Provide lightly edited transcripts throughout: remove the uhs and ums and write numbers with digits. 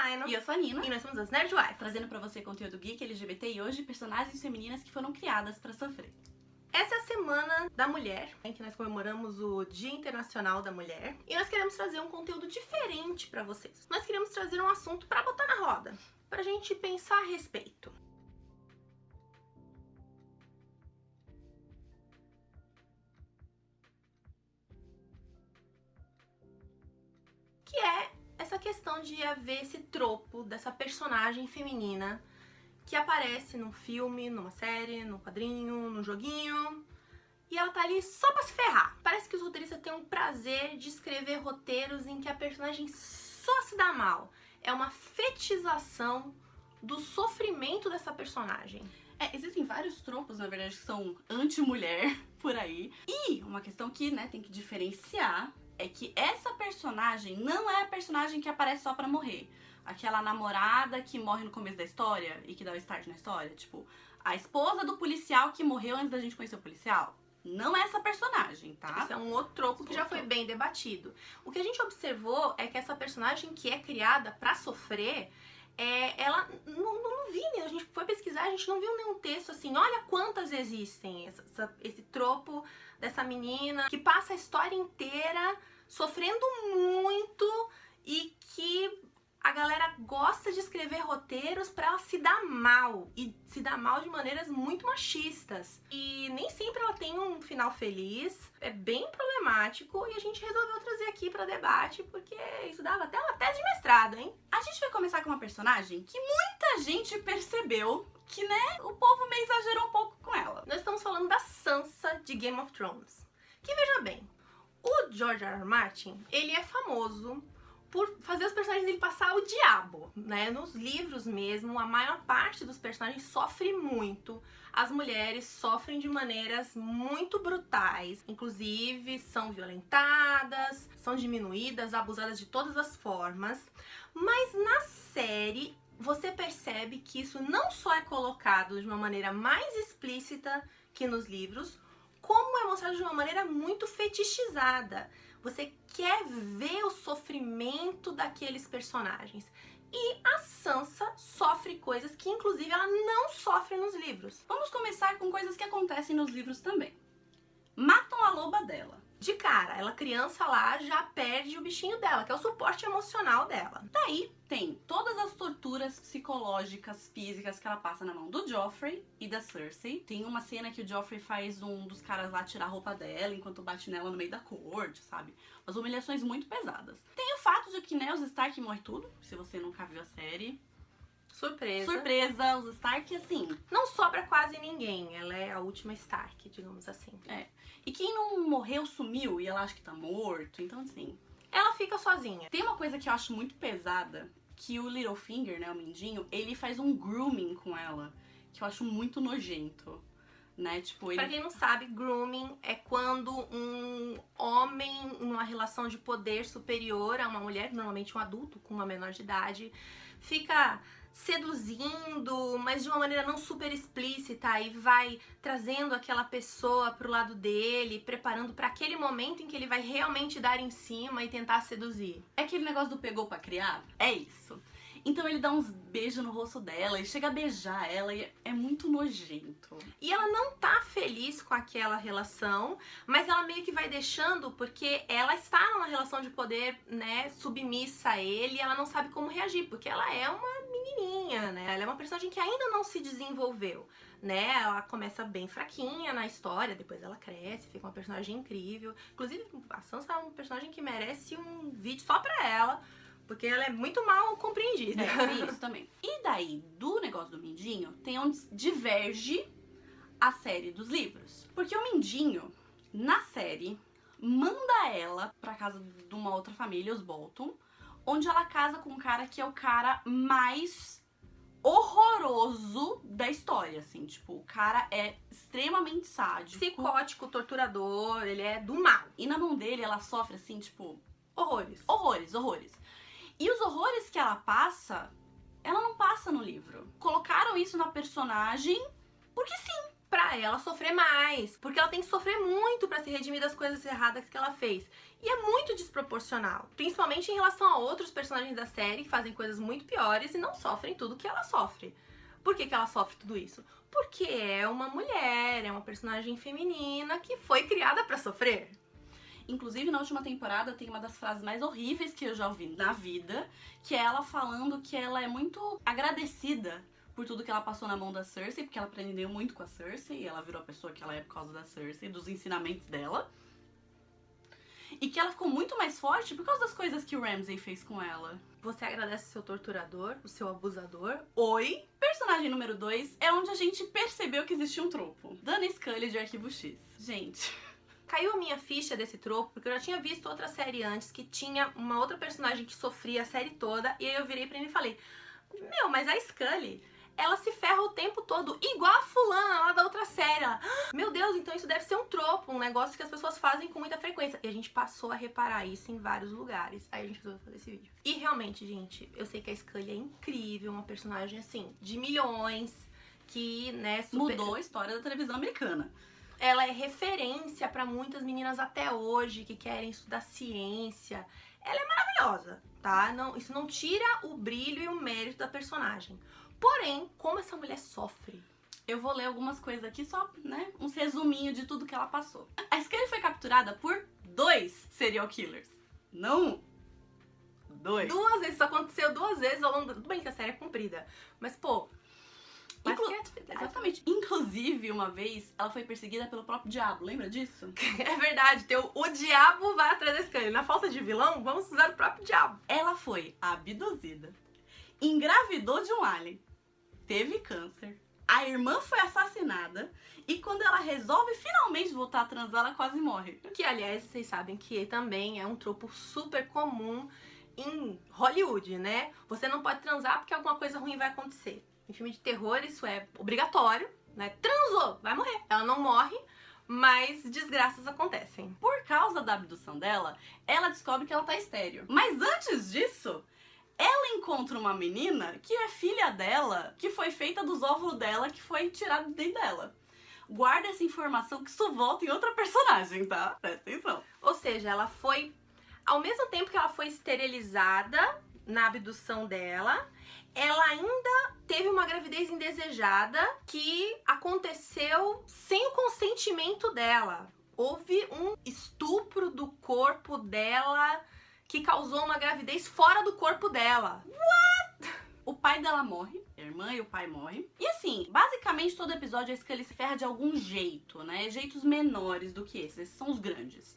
Laino. E eu sou a Nina. E nós somos as Nerdwife, trazendo pra você conteúdo geek, LGBT e hoje personagens femininas que foram criadas pra sofrer. Essa é a Semana da Mulher, em que nós comemoramos o Dia Internacional da Mulher. E nós queremos trazer um conteúdo diferente pra vocês. Nós queremos trazer um assunto pra botar na roda, pra gente pensar a respeito. Que é essa questão de haver esse tropo dessa personagem feminina que aparece num filme, numa série, num quadrinho, num joguinho, e ela tá ali só pra se ferrar. Parece que os roteiristas têm um prazer de escrever roteiros em que a personagem só se dá mal. É uma fetichização do sofrimento dessa personagem. Existem vários tropos, na verdade, que são anti-mulher por aí. E uma questão que, tem que diferenciar é que essa personagem não é a personagem que aparece só pra morrer. Aquela namorada que morre no começo da história e que dá o start na história. Tipo, a esposa do policial que morreu antes da gente conhecer o policial. Não é essa personagem, tá? Esse é um outro tropo que já foi bem debatido. O que a gente observou é que essa personagem que é criada pra sofrer, ela não vi, né? A gente foi pesquisar, a gente não viu nenhum texto assim, olha quantas existem, esse tropo dessa menina que passa a história inteira sofrendo muito e que a galera gosta de escrever roteiros pra ela se dar mal, e se dar mal de maneiras muito machistas. E nem sempre ela tem um final feliz, é bem problemático, e a gente resolveu trazer aqui pra debate, porque isso dava até uma tese de mestrado, hein? A gente vai começar com uma personagem que muita gente percebeu que, o povo meio exagerou um pouco com ela. Nós estamos falando da Sansa de Game of Thrones. Que, veja bem, o George R. R. Martin, ele é famoso por fazer os personagens dele passar o diabo, né? Nos livros mesmo, a maior parte dos personagens sofre muito. As mulheres sofrem de maneiras muito brutais. Inclusive, são violentadas, são diminuídas, abusadas de todas as formas. Mas na série, você percebe que isso não só é colocado de uma maneira mais explícita que nos livros, como é mostrado de uma maneira muito fetichizada. Você quer ver o sofrimento daqueles personagens. E a Sansa sofre coisas que, inclusive, ela não sofre nos livros. Vamos começar com coisas que acontecem nos livros também. Matam a loba dela. De cara, ela criança lá já perde o bichinho dela, que é o suporte emocional dela. Daí tem todas as torturas psicológicas, físicas que ela passa na mão do Joffrey e da Cersei. Tem uma cena que o Joffrey faz um dos caras lá tirar a roupa dela enquanto bate nela no meio da corte, sabe? Umas humilhações muito pesadas. Tem o fato de que, os Stark morrem tudo, se você nunca viu a série. Surpresa. Surpresa, os Stark, assim, não sobra quase ninguém. Ela é a última Stark, digamos assim. E quem não morreu sumiu e ela acha que tá morto, então assim, ela fica sozinha. Tem uma coisa que eu acho muito pesada, que o Littlefinger, o Mindinho, ele faz um grooming com ela, que eu acho muito nojento, Tipo, ele... Pra quem não sabe, grooming é quando um homem, numa relação de poder superior a uma mulher, normalmente um adulto com uma menor de idade, fica seduzindo, mas de uma maneira não super explícita, e vai trazendo aquela pessoa pro lado dele, preparando pra aquele momento em que ele vai realmente dar em cima e tentar seduzir. É aquele negócio do pegou pra criar? É isso. Então ele dá uns beijos no rosto dela, ele chega a beijar ela e é muito nojento. E ela não tá feliz com aquela relação, mas ela meio que vai deixando porque ela está numa relação de poder, submissa a ele, e ela não sabe como reagir, porque ela é uma menininha, Ela é uma personagem que ainda não se desenvolveu, Ela começa bem fraquinha na história, depois ela cresce, fica uma personagem incrível. Inclusive, a Sansa é um personagem que merece um vídeo só pra ela, porque ela é muito mal compreendida. Isso também. E daí, do negócio do Mindinho, tem onde diverge a série dos livros. Porque o Mindinho, na série, manda ela pra casa de uma outra família, os Bolton, onde ela casa com um cara que é o cara mais horroroso da história, assim. Tipo, o cara é extremamente sádico. Psicótico, torturador, ele é do mal. E na mão dele, ela sofre, assim, tipo... horrores. Horrores, horrores. E os horrores que ela passa, ela não passa no livro. Colocaram isso na personagem porque sim. Pra deixar ela sofrer mais, porque ela tem que sofrer muito pra se redimir das coisas erradas que ela fez. E é muito desproporcional, principalmente em relação a outros personagens da série que fazem coisas muito piores e não sofrem tudo que ela sofre. Por que ela sofre tudo isso? Porque é uma mulher, é uma personagem feminina que foi criada pra sofrer. Inclusive, na última temporada, tem uma das frases mais horríveis que eu já ouvi na vida, que é ela falando que ela é muito agradecida por tudo que ela passou na mão da Cersei, porque ela aprendeu muito com a Cersei, e ela virou a pessoa que ela é por causa da Cersei, dos ensinamentos dela. E que ela ficou muito mais forte por causa das coisas que o Ramsay fez com ela. Você agradece o seu torturador, o seu abusador. Oi! Personagem número 2 é onde a gente percebeu que existia um tropo. Dana Scully de Arquivo X. Gente... Caiu a minha ficha desse tropo, porque eu já tinha visto outra série antes, que tinha uma outra personagem que sofria a série toda, e aí eu virei pra ele e falei, meu, mas a Scully, ela se ferra o tempo todo, igual a fulana lá da outra série. Ela, meu Deus, então isso deve ser um tropo, um negócio que as pessoas fazem com muita frequência. E a gente passou a reparar isso em vários lugares. Aí a gente resolveu fazer esse vídeo. E realmente, gente, eu sei que a Scully é incrível, uma personagem, assim, de milhões, que, né, mudou a história da televisão americana. Ela é referência pra muitas meninas até hoje que querem estudar ciência. Ela é maravilhosa, tá? Não, isso não tira o brilho e o mérito da personagem. Porém, como essa mulher sofre? Eu vou ler algumas coisas aqui, só, né, uns resuminhos de tudo que ela passou. A Scully foi capturada por 2 serial killers. Não 2. 2 vezes, isso aconteceu 2 vezes ao longo do... Tudo bem que a série é comprida, mas, pô... Exatamente. Inclusive, uma vez, ela foi perseguida pelo próprio diabo. Lembra disso? É verdade. O diabo vai atrás da Scully. Na falta de vilão, vamos usar o próprio diabo. Ela foi abduzida, engravidou de um alien, teve câncer, a irmã foi assassinada e quando ela resolve finalmente voltar a transar, ela quase morre. Que, aliás, vocês sabem que também é um tropo super comum em Hollywood, né? Você não pode transar porque alguma coisa ruim vai acontecer. Em filme de terror, isso é obrigatório, né? Transou, vai morrer. Ela não morre, mas desgraças acontecem. Por causa da abdução dela, ela descobre que ela tá estéril. Mas antes disso, ela encontra uma menina que é filha dela, que foi feita dos óvulos dela, que foi tirado de dentro dela. Guarda essa informação que isso volta em outra personagem, tá? Presta atenção. Ou seja, ela foi... Ao mesmo tempo que ela foi esterilizada na abdução dela, ela ainda teve uma gravidez indesejada que aconteceu sem o consentimento dela. Houve um estupro do corpo dela que causou uma gravidez fora do corpo dela. What? O pai dela morre, a irmã e o pai morrem. E assim, basicamente todo episódio a Scully se ferra de algum jeito, né? Jeitos menores do que esses são os grandes.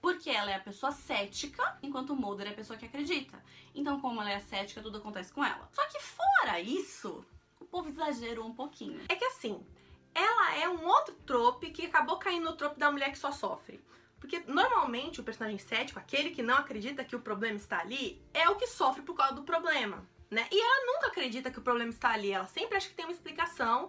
Porque ela é a pessoa cética, enquanto o Mulder é a pessoa que acredita. Então, como ela é cética, tudo acontece com ela. Só que fora isso, o povo exagerou um pouquinho. É que assim, ela é um outro trope que acabou caindo no trope da mulher que só sofre. Porque normalmente o personagem cético, aquele que não acredita que o problema está ali, é o que sofre por causa do problema, né? E ela nunca acredita que o problema está ali, ela sempre acha que tem uma explicação.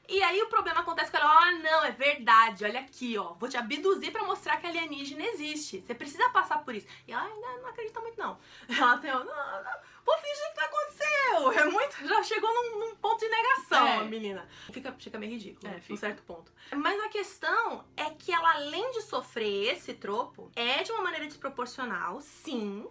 E aí o problema acontece com ela, ah, não, é verdade, olha aqui, ó, vou te abduzir pra mostrar que alienígena existe. Você precisa passar por isso. E ela ainda não acredita muito, não. Ela tem, não, vou fingir que não aconteceu. É muito, já chegou num ponto de negação, a menina. Fica meio ridículo, num certo ponto. Mas a questão é que ela, além de sofrer esse tropo, é de uma maneira desproporcional, sim.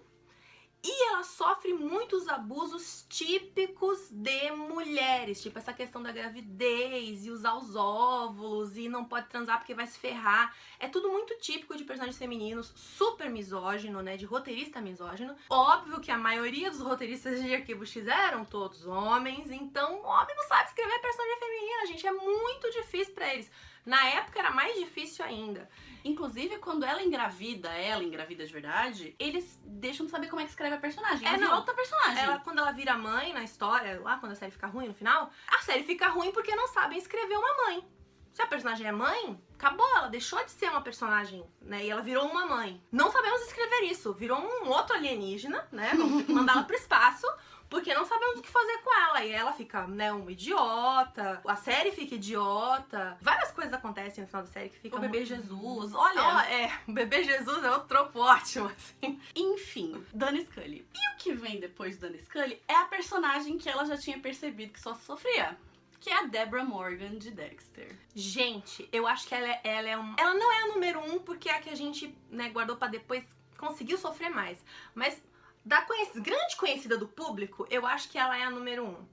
E ela sofre muitos abusos típicos de mulheres, tipo essa questão da gravidez e usar os óvulos e não pode transar porque vai se ferrar. É tudo muito típico de personagens femininos, super misógino, né, de roteirista misógino. Óbvio que a maioria dos roteiristas de Arquivo X eram todos homens, então o homem não sabe escrever personagem feminina, gente, é muito difícil pra eles. Na época era mais difícil ainda. Inclusive, quando ela engravida de verdade, eles deixam de saber como é que escreve a personagem. Ela vira outra personagem. Quando ela vira mãe na história, lá quando a série fica ruim no final, a série fica ruim porque não sabem escrever uma mãe. Se a personagem é mãe, acabou, ela deixou de ser uma personagem, né? E ela virou uma mãe. Não sabemos escrever isso, virou um outro alienígena, né? Vamos ter que mandar ela pro espaço, porque não sabemos o que fazer com ela. E ela fica, né, uma idiota, a série fica idiota. Várias coisas acontecem no final da série que fica... O bebê Jesus, olha... o bebê Jesus é outro tropo ótimo, assim. Enfim, Dana Scully. E o que vem depois de Dana Scully é a personagem que ela já tinha percebido que só sofria. que é a Deborah Morgan de Dexter. Gente, eu acho que ela não é a número 1 porque é a que a gente, né, guardou pra depois, conseguiu sofrer mais. Mas da grande conhecida do público, eu acho que ela é a número 1.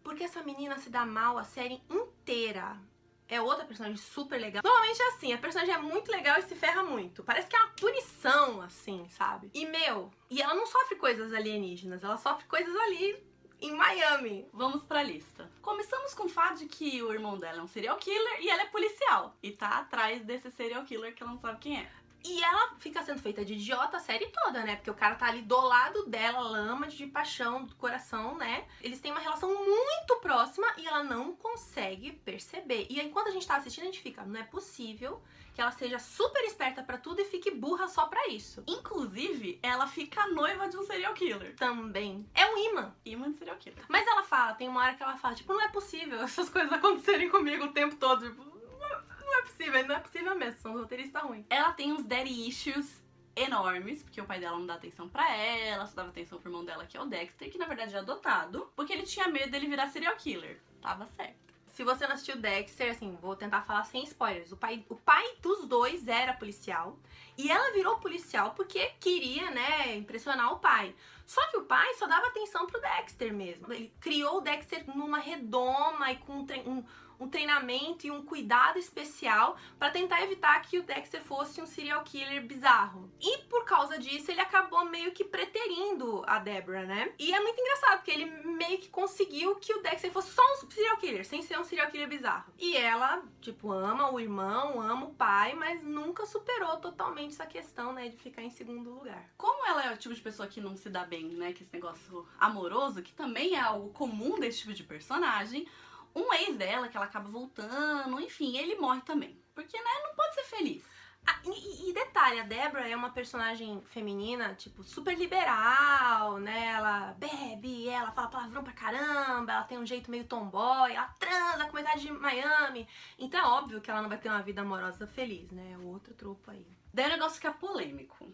Porque essa menina se dá mal a série inteira. É outra personagem super legal. Normalmente é assim, a personagem é muito legal e se ferra muito. Parece que é uma punição, assim, sabe? E ela não sofre coisas alienígenas, ela sofre coisas ali em Miami. Vamos pra lista. Começamos com o fato de que o irmão dela é um serial killer e ela é policial. E tá atrás desse serial killer que ela não sabe quem é. E ela fica sendo feita de idiota a série toda, né? Porque o cara tá ali do lado dela, lama de paixão do coração, né? Eles têm uma relação muito próxima e ela não consegue perceber. E enquanto a gente tá assistindo, a gente fica, não é possível que ela seja super esperta pra tudo e fique burra só pra isso. Inclusive, ela fica noiva de um serial killer. Também. É um imã. Imã de serial killer. Mas ela fala, tem uma hora que ela fala, tipo, não é possível essas coisas acontecerem comigo o tempo todo. Tipo, não é possível mesmo, são roteiristas ruins. Ela tem uns daddy issues enormes, porque o pai dela não dá atenção pra ela, só dava atenção pro irmão dela, que é o Dexter, que na verdade é adotado, porque ele tinha medo dele virar serial killer. Tava certo. Se você não assistiu Dexter, assim, vou tentar falar sem spoilers. O pai dos dois era policial e ela virou policial porque queria, né, impressionar o pai. Só que o pai só dava atenção pro Dexter mesmo. Ele criou o Dexter numa redoma e com um treinamento e um cuidado especial pra tentar evitar que o Dexter fosse um serial killer bizarro. E por causa disso, ele acabou meio que preterindo a Deborah, né? E é muito engraçado, porque ele meio que conseguiu que o Dexter fosse só um serial killer, sem ser um serial killer bizarro. E ela, tipo, ama o irmão, ama o pai, mas nunca superou totalmente essa questão, né, de ficar em segundo lugar. Como ela é o tipo de pessoa que não se dá bem, né, que esse negócio amoroso, que também é algo comum desse tipo de personagem, um ex dela, que ela acaba voltando, enfim, ele morre também. Porque, né, não pode ser feliz. E detalhe, a Deborah é uma personagem feminina, tipo, super liberal, né? Ela bebe, ela fala palavrão pra caramba, ela tem um jeito meio tomboy, ela transa com metade de Miami. Então é óbvio que ela não vai ter uma vida amorosa feliz, né? É outro tropo aí. Daí o negócio fica polêmico.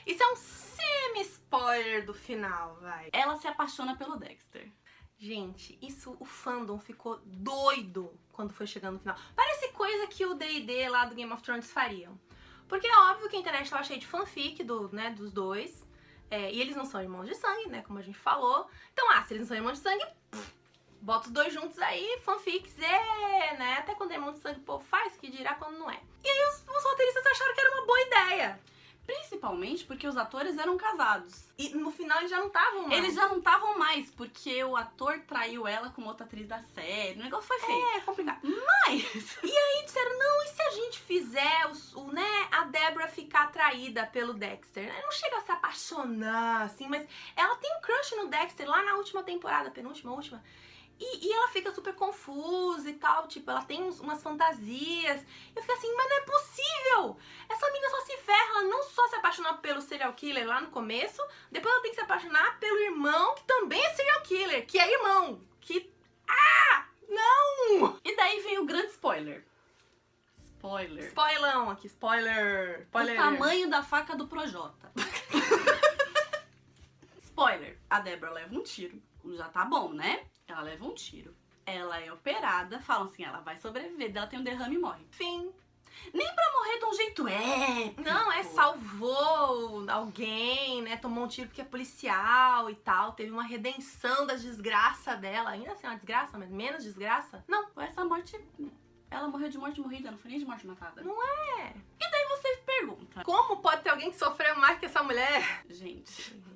Isso é um semi-spoiler do final, vai. Ela se apaixona pelo Dexter. Gente, o fandom ficou doido quando foi chegando no final. Parece coisa que o D&D lá do Game of Thrones fariam. Porque é óbvio que a internet tava cheia de fanfic dos dois. E eles não são irmãos de sangue, né, como a gente falou. Então, se eles não são irmãos de sangue, bota os dois juntos aí, fanfics, né? Até quando é irmão de sangue o povo faz, que dirá quando não é. E aí os roteiristas acharam que era uma boa ideia. Principalmente porque os atores eram casados. E no final eles já não estavam mais. Eles já não estavam mais, porque o ator traiu ela com outra atriz da série. O negócio foi feio. É complicado. Mas... E aí disseram, não, e se a gente fizer a Deborah ficar atraída pelo Dexter? Não chega a se apaixonar, assim, mas ela tem um crush no Dexter lá na última temporada, penúltima, última. E ela fica super confusa e tal, tipo, ela tem umas fantasias. Eu fico assim, mas não é possível! Essa menina só se ferra, ela não só se apaixonou pelo serial killer lá no começo, depois ela tem que se apaixonar pelo irmão, que também é serial killer, que é irmão, que... Não! E daí vem o grande spoiler. Spoilão aqui, spoiler. O tamanho da faca do Projota. Spoiler, a Deborah leva um tiro. Já tá bom, né? Ela leva um tiro. Ela é operada, falam assim, ela vai sobreviver, ela tem um derrame e morre. Fim. Nem pra morrer de um jeito épico. Não, salvou alguém, né? Tomou um tiro porque é policial e tal. Teve uma redenção da desgraça dela. Ainda assim, uma desgraça, mas menos desgraça. Não. Essa morte... Ela morreu de morte morrida, não foi nem de morte matada. Não é. E daí você pergunta... Como pode ter alguém que sofreu mais que essa mulher? Gente...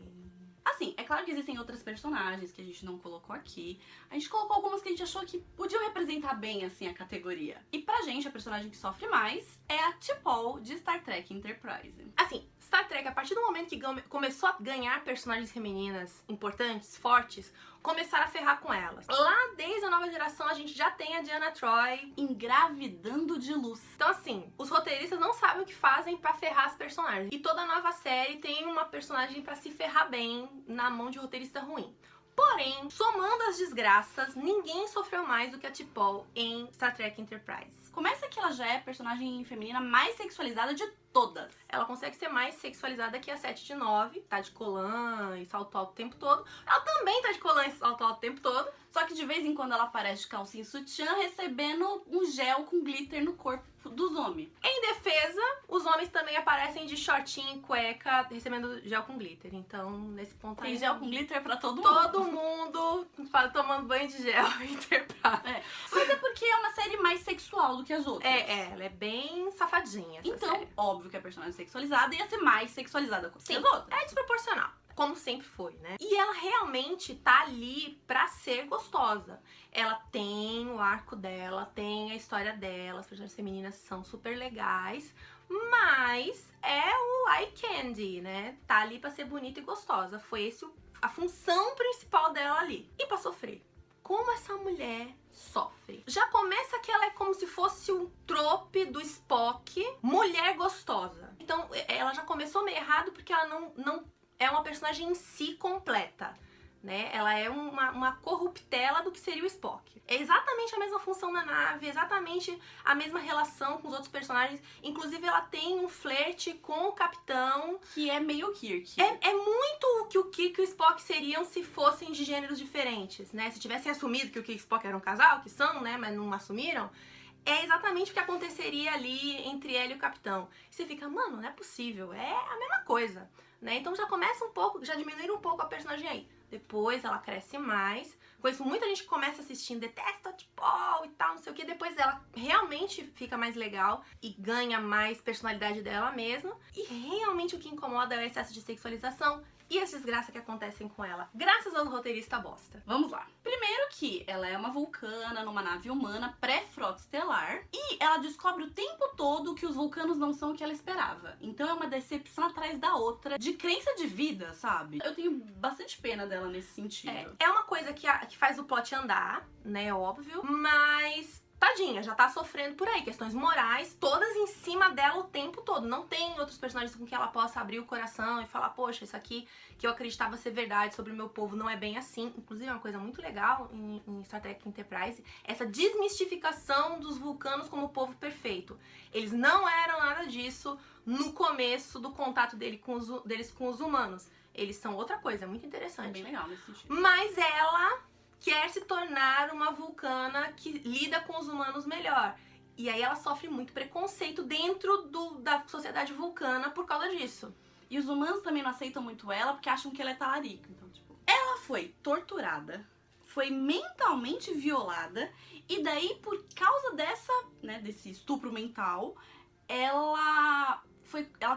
Assim, é claro que existem outras personagens que a gente não colocou aqui. A gente colocou algumas que a gente achou que podiam representar bem, assim, a categoria. E pra gente, a personagem que sofre mais é a T'Pol de Star Trek Enterprise. Assim, Star Trek, a partir do momento que começou a ganhar personagens femininas importantes, fortes, começaram a ferrar com elas. Lá desde a nova geração a gente já tem a Deanna Troi engravidando de luz. Então assim, os roteiristas não sabem o que fazem pra ferrar as personagens. E toda nova série tem uma personagem pra se ferrar bem na mão de roteirista ruim. Porém, somando as desgraças, ninguém sofreu mais do que a T'Pol em Star Trek Enterprise. Começa que ela já é a personagem feminina mais sexualizada de todas. Ela consegue ser mais sexualizada que a 7 de 9, tá de colã e salto alto o tempo todo. Ela também tá de colã e salto alto o tempo todo. Só que de vez em quando ela aparece de calcinha e sutiã recebendo um gel com glitter no corpo dos homens. Em defesa, os homens também aparecem de shortinho e cueca, recebendo gel com glitter. Então, nesse ponto aí... Tem gel com glitter pra todo mundo. Todo mundo tomando banho de gel interpretado. Mas é porque é uma série mais sexual do que as outras. Ela é bem safadinha, essa Então, série. óbvio que a personagem sexualizada ia ser mais sexualizada que Sim, as outras. é desproporcional. Como sempre foi, né? E ela realmente tá ali pra ser gostosa. Ela tem o arco dela, tem a história dela, as personagens femininas são super legais, mas é o eye candy, né? Tá ali pra ser bonita e gostosa. Foi esse a função principal dela ali. E pra sofrer. Como essa mulher sofre? Já começa que ela é como se fosse um trope do Spock, mulher gostosa. Então, ela já começou meio errado porque ela não é uma personagem em si completa, né? Ela é uma corruptela do que seria o Spock. É exatamente a mesma função da nave, exatamente a mesma relação com os outros personagens. Inclusive, ela tem um flerte com o capitão. Que é meio Kirk. É muito o que o Kirk e o Spock seriam se fossem de gêneros diferentes, né? Se tivessem assumido que o Kirk e o Spock eram um casal, que são, né? Mas não assumiram. É exatamente o que aconteceria ali entre ela e o capitão. E você fica, mano, não é possível. É a mesma coisa. Né? Então já começa um pouco, já diminui um pouco a personagem aí. Depois ela cresce mais. Conheço muita gente que começa assistindo, detesta tipo e tal, não sei o que. Depois ela realmente fica mais legal e ganha mais personalidade dela mesma. E realmente o que incomoda é o excesso de sexualização e as desgraças que acontecem com ela, graças ao roteirista bosta. Vamos lá. Primeiro que ela é uma vulcana numa nave humana pré-frota estelar e ela descobre o tempo todo que os vulcanos não são o que ela esperava. Então é uma decepção atrás da outra, de crença de vida, sabe? Eu tenho bastante pena dela nesse sentido. É uma coisa que faz o plot andar, né, óbvio, mas... Tadinha, já tá sofrendo por aí, questões morais, todas em cima dela o tempo todo. Não tem outros personagens com que ela possa abrir o coração e falar, poxa, isso aqui que eu acreditava ser verdade sobre o meu povo não é bem assim. Inclusive, é uma coisa muito legal em Star Trek Enterprise, essa desmistificação dos vulcanos como o povo perfeito. Eles não eram nada disso no começo do contato deles com os humanos. Eles são outra coisa, é muito interessante. É bem legal nesse sentido. Mas ela... quer se tornar uma vulcana que lida com os humanos melhor. E aí ela sofre muito preconceito dentro da sociedade vulcana por causa disso. E os humanos também não aceitam muito ela porque acham que ela é talarica. Então, tipo, ela foi torturada, foi mentalmente violada e daí, por causa desse estupro mental, ela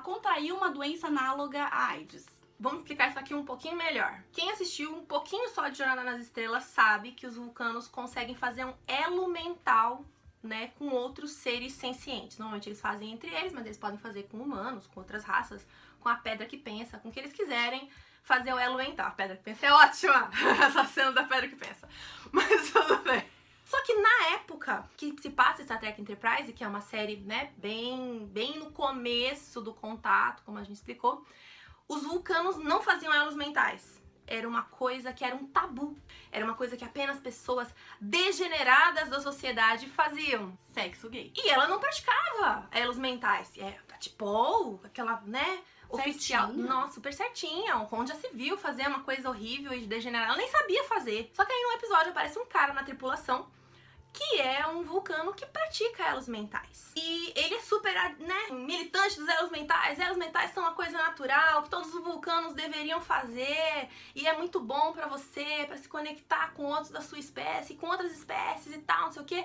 contraiu uma doença análoga à AIDS. Vamos explicar isso aqui um pouquinho melhor. Quem assistiu um pouquinho só de Jornada nas Estrelas sabe que os vulcanos conseguem fazer um elo mental, né, com outros seres sencientes. Normalmente eles fazem entre eles, mas eles podem fazer com humanos, com outras raças, com a pedra que pensa, com o que eles quiserem fazer o elo mental. A pedra que pensa é ótima, essa cena da pedra que pensa. Mas tudo bem. Só que na época que se passa Star Trek Enterprise, que é uma série, né, bem no começo do contato, como a gente explicou, os vulcanos não faziam elos mentais. Era uma coisa que era um tabu. Era uma coisa que apenas pessoas degeneradas da sociedade faziam. Sexo gay. E ela não praticava elos mentais. Tipo, aquela, né, oficial. Certinha. Nossa, super certinha. Onde já se viu fazer uma coisa horrível e degenerada. Ela nem sabia fazer. Só que aí num episódio aparece um cara na tripulação que é um vulcano que pratica elos mentais. E ele é super, né, militante dos elos mentais. Elos mentais são uma coisa natural, que todos os vulcanos deveriam fazer. E é muito bom pra você, pra se conectar com outros da sua espécie, com outras espécies e tal, não sei o quê.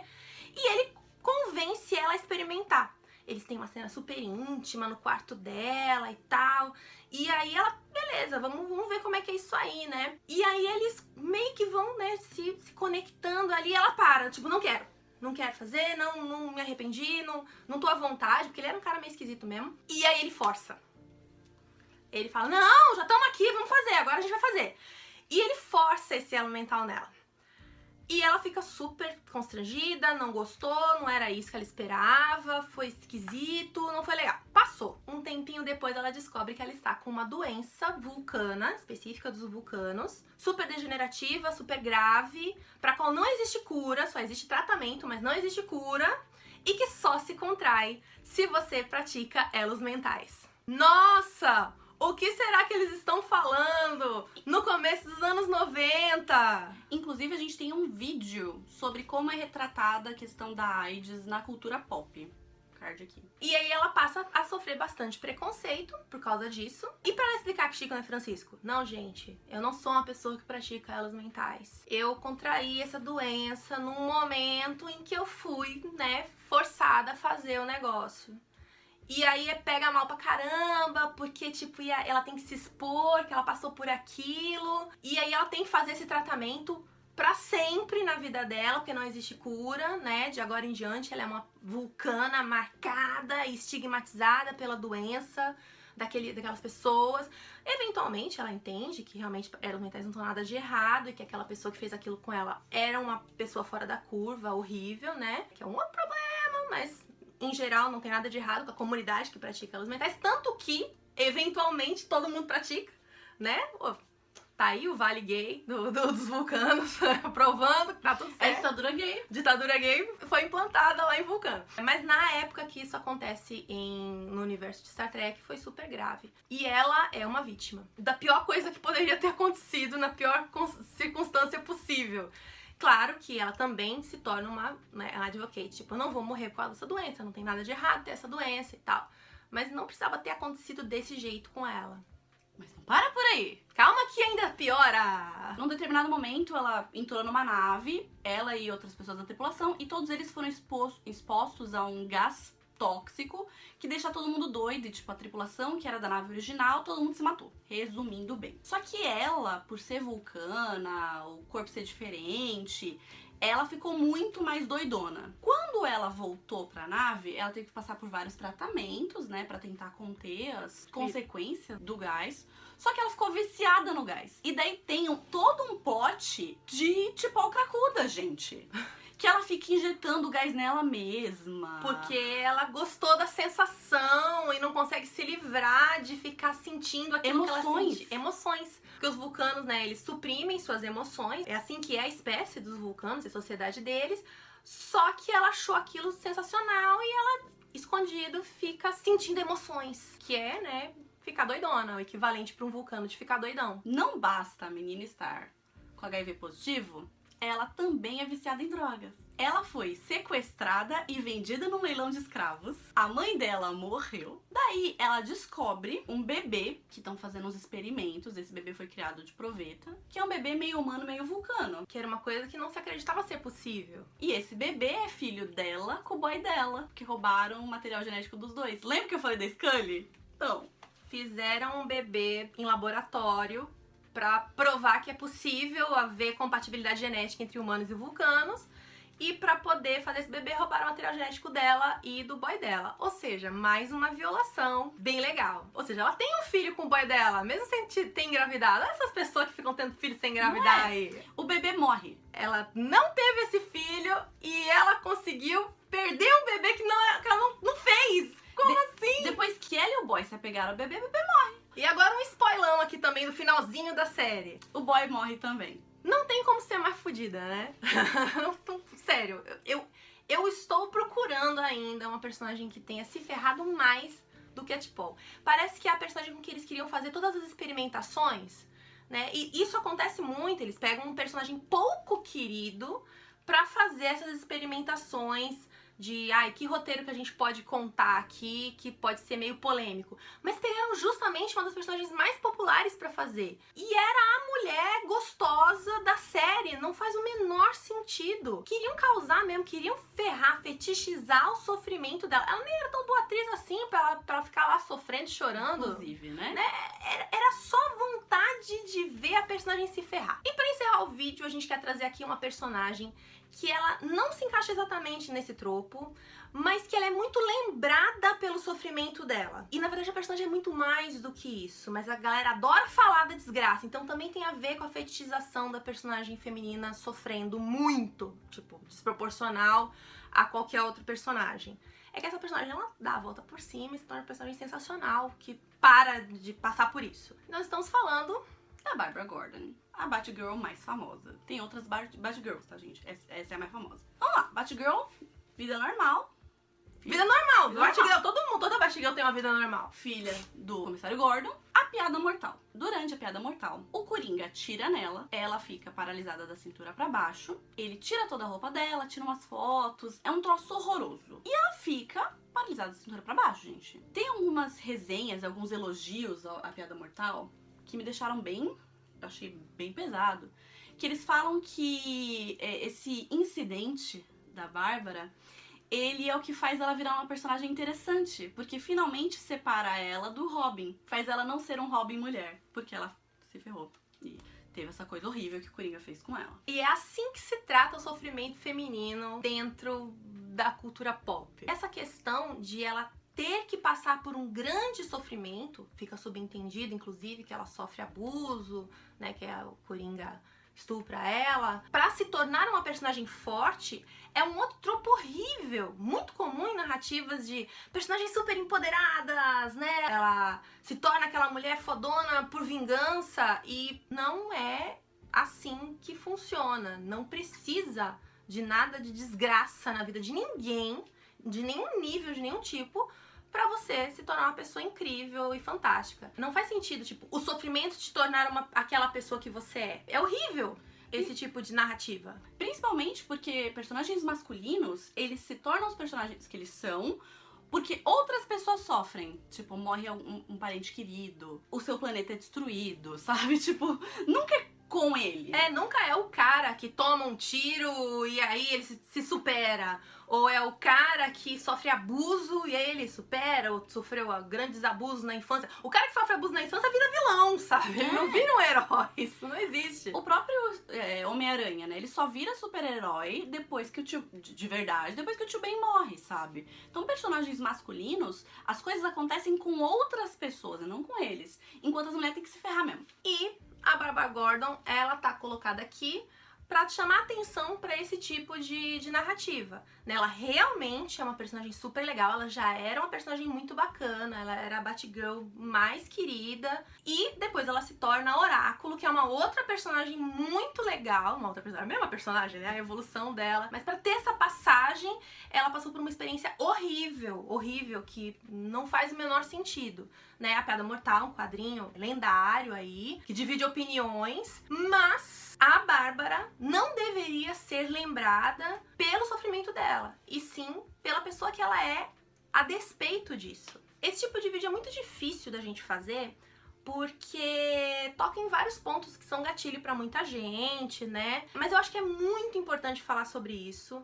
E ele convence ela a experimentar. Eles têm uma cena super íntima no quarto dela e tal. E aí ela, beleza, vamos ver como é que é isso aí, né? E aí eles meio que vão, né, se conectando ali. E ela para, tipo, não quero fazer, não me arrependi, não tô à vontade, porque ele era um cara meio esquisito mesmo. E aí ele força. Ele fala, não, já estamos aqui, vamos fazer, agora a gente vai fazer. E ele força esse elo mental nela. E ela fica super constrangida, não gostou, não era isso que ela esperava, foi esquisito, não foi legal. Passou. Um tempinho depois ela descobre que ela está com uma doença vulcana, específica dos vulcanos, super degenerativa, super grave, pra qual não existe cura, só existe tratamento, mas não existe cura. e que só se contrai se você pratica elos mentais. Nossa! O que será que eles estão falando no começo dos anos 90? Inclusive, a gente tem um vídeo sobre como é retratada a questão da AIDS na cultura pop. Card aqui. E aí ela passa a sofrer bastante preconceito por causa disso. E para explicar que Chico não é Francisco? Não, gente, eu não sou uma pessoa que pratica elos mentais. Eu contraí essa doença num momento em que eu fui, forçada a fazer o negócio. E aí pega mal pra caramba, porque, tipo, ela tem que se expor, que ela passou por aquilo. E aí ela tem que fazer esse tratamento pra sempre na vida dela, porque não existe cura, né? De agora em diante, ela é uma vulcana marcada e estigmatizada pela doença daquelas pessoas. Eventualmente, ela entende que realmente elos mentais não estão nada de errado e que aquela pessoa que fez aquilo com ela era uma pessoa fora da curva, horrível, né? Que é um outro problema, mas... em geral, não tem nada de errado com a comunidade que pratica elos mentais, tanto que, eventualmente, todo mundo pratica, né? Pô, tá aí o Vale Gay dos vulcanos, provando que tá tudo certo. É ditadura gay. Ditadura gay foi implantada lá em Vulcano. Mas na época que isso acontece no universo de Star Trek, foi super grave. E ela é uma vítima da pior coisa que poderia ter acontecido, na pior circunstância possível. Claro que ela também se torna uma advocate, tipo, eu não vou morrer por causa dessa doença, não tem nada de errado ter essa doença e tal. Mas não precisava ter acontecido desse jeito com ela. Mas não para por aí. Calma que ainda piora! Num determinado momento, ela entrou numa nave, ela e outras pessoas da tripulação, e todos eles foram expostos a um gás tóxico que deixa todo mundo doido, e tipo, a tripulação, que era da nave original, todo mundo se matou. Resumindo bem. Só que ela, por ser vulcana, o corpo ser diferente, ela ficou muito mais doidona. Quando ela voltou pra nave, ela teve que passar por vários tratamentos, né, pra tentar conter as consequências do gás. Só que ela ficou viciada no gás. E daí tem todo um pote de tipo cracuda, gente. Que ela fica injetando gás nela mesma. Porque ela gostou da sensação e não consegue se livrar de ficar sentindo aquilo que ela sente. Emoções. Porque os vulcanos, eles suprimem suas emoções. É assim que é a espécie dos vulcanos, a sociedade deles. Só que ela achou aquilo sensacional e ela, escondido, fica sentindo emoções. Que é, ficar doidona. O equivalente para um vulcano de ficar doidão. Não basta a menina estar com HIV positivo, ela também é viciada em drogas. Ela foi sequestrada e vendida num leilão de escravos. A mãe dela morreu. Daí ela descobre um bebê, que estão fazendo uns experimentos. Esse bebê foi criado de proveta, que é um bebê meio humano, meio vulcano. Que era uma coisa que não se acreditava ser possível. E esse bebê é filho dela com o boy dela, que roubaram o material genético dos dois. Lembra que eu falei da Scully? Então, fizeram um bebê em laboratório pra provar que é possível haver compatibilidade genética entre humanos e vulcanos. E pra poder fazer esse bebê, roubaram o material genético dela e do boy dela. Ou seja, mais uma violação bem legal. Ou seja, ela tem um filho com o boy dela, mesmo sem ter engravidado. Olha essas pessoas que ficam tendo filho sem engravidar aí. O bebê morre. Ela não teve esse filho e ela conseguiu perder um bebê que ela não fez. Como assim? Depois que ela e o boy se apegaram ao bebê, o bebê morre. E agora um spoilão aqui também do finalzinho da série. O boy morre também. Não tem como ser mais fodida, né? Sério, eu estou procurando ainda uma personagem que tenha se ferrado mais do que a T'Pol. Parece que é a personagem com que eles queriam fazer todas as experimentações, né? E isso acontece muito, eles pegam um personagem pouco querido pra fazer essas experimentações de, que roteiro que a gente pode contar aqui, que pode ser meio polêmico. Mas pegaram justamente uma das personagens mais populares pra fazer. E era a mulher gostosa da série. Não faz o menor sentido. Queriam causar mesmo, queriam ferrar, fetichizar o sofrimento dela. Ela nem era tão boa atriz assim pra ela ficar lá sofrendo, chorando. Inclusive, né? Era só vontade de ver a personagem se ferrar. E pra encerrar o vídeo, a gente quer trazer aqui uma personagem que ela não se encaixa exatamente nesse tropo, mas que ela é muito lembrada pelo sofrimento dela. E na verdade a personagem é muito mais do que isso, mas a galera adora falar da desgraça, então também tem a ver com a fetichização da personagem feminina sofrendo muito, tipo, desproporcional a qualquer outro personagem. É que essa personagem, ela dá a volta por cima e se torna uma personagem sensacional, que para de passar por isso. Nós estamos falando da Barbara Gordon, a Batgirl mais famosa. Tem outras Batgirls, tá, gente? Essa é a mais famosa. Vamos lá, Batgirl, vida normal, Vida normal. Batgirl, toda Batgirl tem uma vida normal. Filha do comissário Gordon. A piada mortal. Durante a piada mortal, o Coringa atira nela, ela fica paralisada da cintura pra baixo, ele tira toda a roupa dela, tira umas fotos, é um troço horroroso. E ela fica paralisada da cintura pra baixo, gente. Tem algumas resenhas, alguns elogios à piada mortal que me deixaram eu achei bem pesado, que eles falam que esse incidente da Bárbara, ele é o que faz ela virar uma personagem interessante, porque finalmente separa ela do Robin, faz ela não ser um Robin mulher, porque ela se ferrou e teve essa coisa horrível que o Coringa fez com ela. E é assim que se trata o sofrimento feminino dentro da cultura pop. Essa questão de ela ter que passar por um grande sofrimento, fica subentendido, inclusive, que ela sofre abuso, né, que o Coringa estupra ela, pra se tornar uma personagem forte, é um outro tropo horrível, muito comum em narrativas de personagens super empoderadas, né? Ela se torna aquela mulher fodona por vingança e não é assim que funciona. Não precisa de nada de desgraça na vida de ninguém, de nenhum nível, de nenhum tipo, pra você se tornar uma pessoa incrível e fantástica. Não faz sentido, tipo, o sofrimento te tornar aquela pessoa que você é. É horrível esse tipo de narrativa. Principalmente porque personagens masculinos, eles se tornam os personagens que eles são porque outras pessoas sofrem. Tipo, morre um parente querido, o seu planeta é destruído, sabe? Tipo, nunca é com ele. Nunca é o cara que toma um tiro e aí ele se supera. Ou é o cara que sofre abuso e aí ele supera, ou sofreu grandes abusos na infância. O cara que sofre abuso na infância vira vilão, sabe? Ele não vira um herói, isso não existe. O próprio Homem-Aranha, né? Ele só vira super-herói depois que o tio... De verdade, depois que o tio Ben morre, sabe? Então, personagens masculinos, as coisas acontecem com outras pessoas, e não com eles. Enquanto as mulheres têm que se ferrar mesmo. E a Bárbara Gordon, ela tá colocada aqui pra chamar atenção pra esse tipo de narrativa. Ela realmente é uma personagem super legal, ela já era uma personagem muito bacana, ela era a Batgirl mais querida, e depois ela se torna Oráculo, que é uma outra personagem muito legal, a mesma personagem, né, a evolução dela, mas pra ter essa passagem, ela passou por uma experiência horrível, que não faz o menor sentido, né, a Piada Mortal, um quadrinho lendário aí, que divide opiniões, mas a Bárbara não deveria ser lembrada pelo sofrimento dela, e sim pela pessoa que ela é a despeito disso. Esse tipo de vídeo é muito difícil da gente fazer porque toca em vários pontos que são gatilho pra muita gente, né? Mas eu acho que é muito importante falar sobre isso.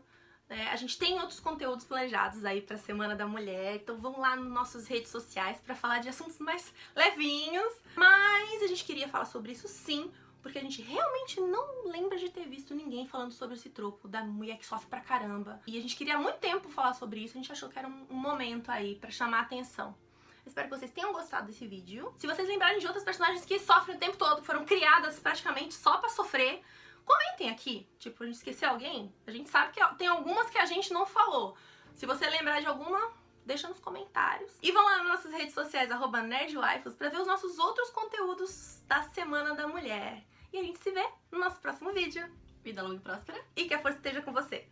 A gente tem outros conteúdos planejados aí pra Semana da Mulher, então vão lá nas nossas redes sociais pra falar de assuntos mais levinhos. Mas a gente queria falar sobre isso sim, porque a gente realmente não lembra de ter visto ninguém falando sobre esse tropo da mulher que sofre pra caramba. E a gente queria há muito tempo falar sobre isso, a gente achou que era um momento aí pra chamar a atenção. Espero que vocês tenham gostado desse vídeo. Se vocês lembrarem de outras personagens que sofrem o tempo todo, que foram criadas praticamente só pra sofrer, comentem aqui. Tipo, a gente esqueceu alguém? A gente sabe que tem algumas que a gente não falou. Se você lembrar de alguma, deixa nos comentários. E vão lá nas nossas redes sociais, @nerdwaifus, pra ver os nossos outros conteúdos da Semana da Mulher. E a gente se vê no nosso próximo vídeo. Vida longa e próspera. E que a força esteja com você.